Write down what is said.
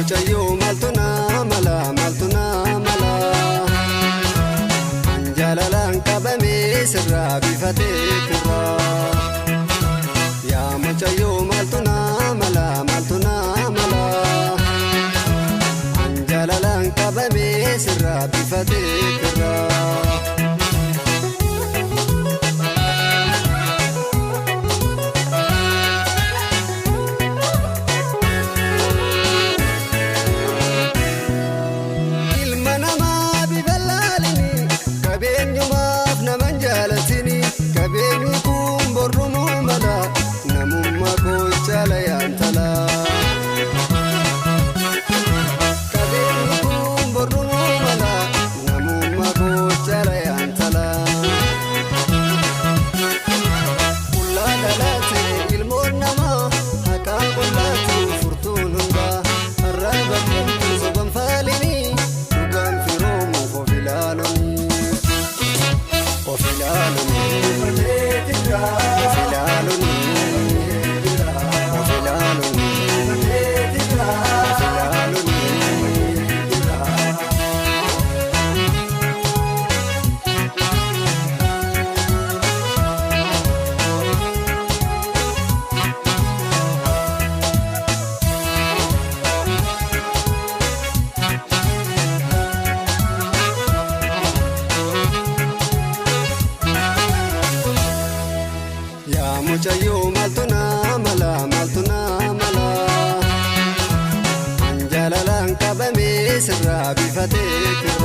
muchayo maltuna mala Anjalalan kabame sirra bifate kura Ya muchayo maltuna mala Anjalalan kabame sirra bifate kura Oromo mala namumma ko chala yantala Kabeni Oromo mala namumma ko chala yantala Ulla dalate ilmon nama haka ullatu furtununda araba kuntu soban falini dugan firomu fofilaloni Muchayo maltuna mala Anjalalan kabame sirra bifate kura